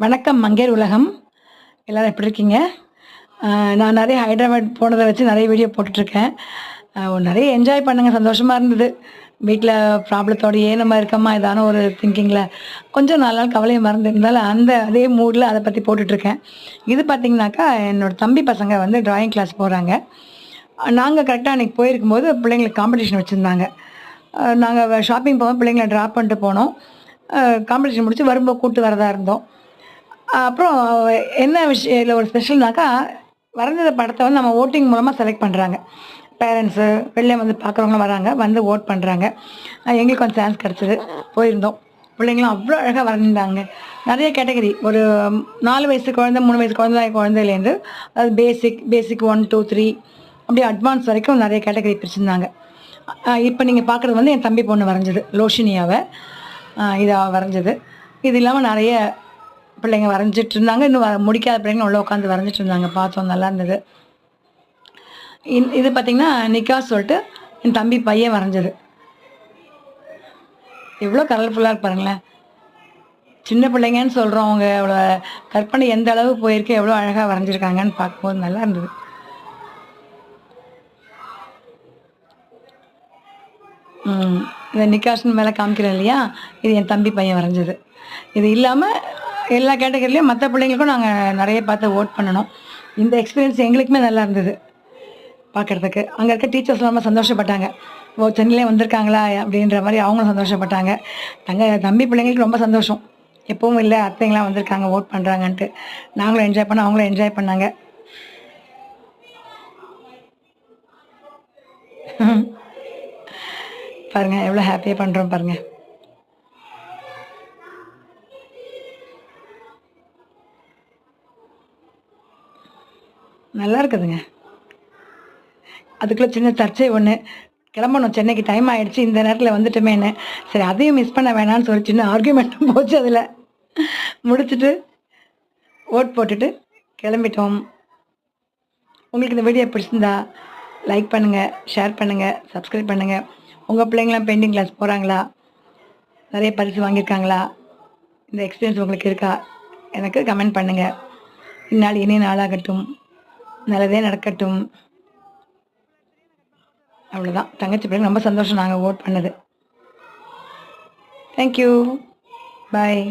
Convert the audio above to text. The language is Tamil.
வணக்கம் மங்கையர் உலகம். எல்லோரும் எப்படி இருக்கீங்க? நான் நிறைய ஹைதராபாத் போனதை வச்சு நிறைய வீடியோ போட்டுட்ருக்கேன். நிறைய என்ஜாய் பண்ணுங்க, சந்தோஷமாக இருந்தது. வீட்டில் ப்ராப்ளத்தோடையே நம்ம இருக்கோமா ஏதான ஒரு திங்கிங்கில் கொஞ்சம் 4 நாள் கவலையை மறந்து இருந்தாலும் அதே மூடில் அதை பற்றி போட்டுட்ருக்கேன். இது பார்த்திங்கனாக்கா என்னோடய தம்பி பசங்க வந்து ட்ராயிங் கிளாஸ் போகிறாங்க. நாங்கள் கரெக்டாக அன்றைக்கி போயிருக்கும்போது பிள்ளைங்களுக்கு காம்படிஷன் வச்சுருந்தாங்க. நாங்கள் ஷாப்பிங் போவோம், பிள்ளைங்களை ட்ராப் பண்ணிட்டு போனோம். காம்படிஷன் முடிச்சு வரும்போது கூப்பிட்டு வரதா இருந்தோம். அப்புறம் என்ன விஷயம் இதில் ஒரு ஸ்பெஷல்னாக்கா, வரைஞ்ச படத்தை வந்து நம்ம ஓட்டிங் மூலமாக செலக்ட் பண்ணுறாங்க. பேரண்ட்ஸு வெளில வந்து பார்க்குறவங்களும் வராங்க, வந்து ஓட் பண்ணுறாங்க. எங்களுக்கு கொஞ்சம் சான்ஸ் கிடச்சிது, போயிருந்தோம். பிள்ளைங்களும் அவ்வளோ அழகாக வரைஞ்சிருந்தாங்க. நிறைய கேட்டகரி, ஒரு 4 வயசு குழந்தை, 3 வயசு குழந்தையிலேருந்து அது பேசிக் 1, 2, 3 அப்படியே அட்வான்ஸ் வரைக்கும் நிறைய கேட்டகரி பிரிச்சுருந்தாங்க. இப்போ நீங்கள் பார்க்குறது வந்து என் தம்பி பொண்ணு வரைஞ்சது, லோஷினியாவை. இதை வரைஞ்சது. இது இல்லாமல் நிறைய பிள்ளைங்க வரைஞ்சிட்டு இருந்தாங்க. இன்னும் முடிக்காத பிள்ளைங்க உள்ள உட்காந்து வரைஞ்சிட்டு இருந்தாங்க. பார்த்தோம், நல்லா இருந்தது. இது பார்த்திங்கன்னா நிக்காஸ் சொல்லிட்டு என் தம்பி பையன் வரைஞ்சது. எவ்வளோ கலர்ஃபுல்லாக பாருங்களேன். சின்ன பிள்ளைங்கன்னு சொல்கிறோம், அவங்க அவ்வளோ கற்பனை எந்த அளவு போயிருக்கு, எவ்வளோ அழகாக வரைஞ்சிருக்காங்கன்னு பார்க்கும்போது நல்லா இருந்தது. இந்த நிக்காஸ்ன்னு மேலே காமிக்கிறேன் இல்லையா, இது என் தம்பி பையன் வரைஞ்சது. இது இல்லாமல் எல்லா கேட்டகரிலையும் மற்ற பிள்ளைங்களுக்கும் நாங்கள் நிறைய பார்த்து ஓட் பண்ணணும். இந்த எக்ஸ்பீரியன்ஸ் எங்களுக்குமே நல்லா இருந்தது பார்க்குறதுக்கு. அங்கே இருக்க டீச்சர்ஸ்லாம் ரொம்ப சந்தோஷப்பட்டாங்க. ஓ, சென்னையிலே வந்திருக்காங்களா அப்படின்ற மாதிரி அவங்களும் சந்தோஷப்பட்டாங்க. தம்பி பிள்ளைங்களுக்கு ரொம்ப சந்தோஷம். எப்பவும் இல்லை, அத்தைங்களாம் வந்திருக்காங்க ஓட் பண்ணுறாங்கன்ட்டு. நாங்களும் என்ஜாய் பண்ணோம், அவங்களும் என்ஜாய் பண்ணாங்க. பாருங்கள் எவ்வளோ ஹாப்பியாக பண்ணுறோம் பாருங்கள். நல்லா இருக்குதுங்க. அதுக்குள்ளே சின்ன சர்ச்சை ஒன்று, கிளம்பணும், சென்னைக்கு டைம் ஆகிடுச்சு, இந்த நேரத்தில் வந்துட்டோமேன்னு. சரி, அதையும் மிஸ் பண்ண வேணான்னு சொல்லி சின்ன ஆர்கியூமெண்ட்டும் போச்சு. அதில் முடிச்சுட்டு ஓட் போட்டுட்டு கிளம்பிட்டோம். உங்களுக்கு இந்த வீடியோ பிடிச்சிருந்தா லைக் பண்ணுங்கள், ஷேர் பண்ணுங்கள், சப்ஸ்கிரைப் பண்ணுங்கள். உங்கள் பிள்ளைங்களாம் பெயிண்டிங் கிளாஸ் போகிறாங்களா? நிறைய பரிசு வாங்கியிருக்காங்களா? இந்த எக்ஸ்பீரியன்ஸ் உங்களுக்கு இருக்கா? எனக்கு கமெண்ட் பண்ணுங்கள். இந்நாள் இனிய நாளாகட்டும், நல்லதே நடக்கட்டும். அவ்வளோதான். தங்கச்சி பிள்ளைங்க ரொம்ப சந்தோஷம் நாங்கள் ஓட் பண்ணது. தேங்க்யூ. பாய்.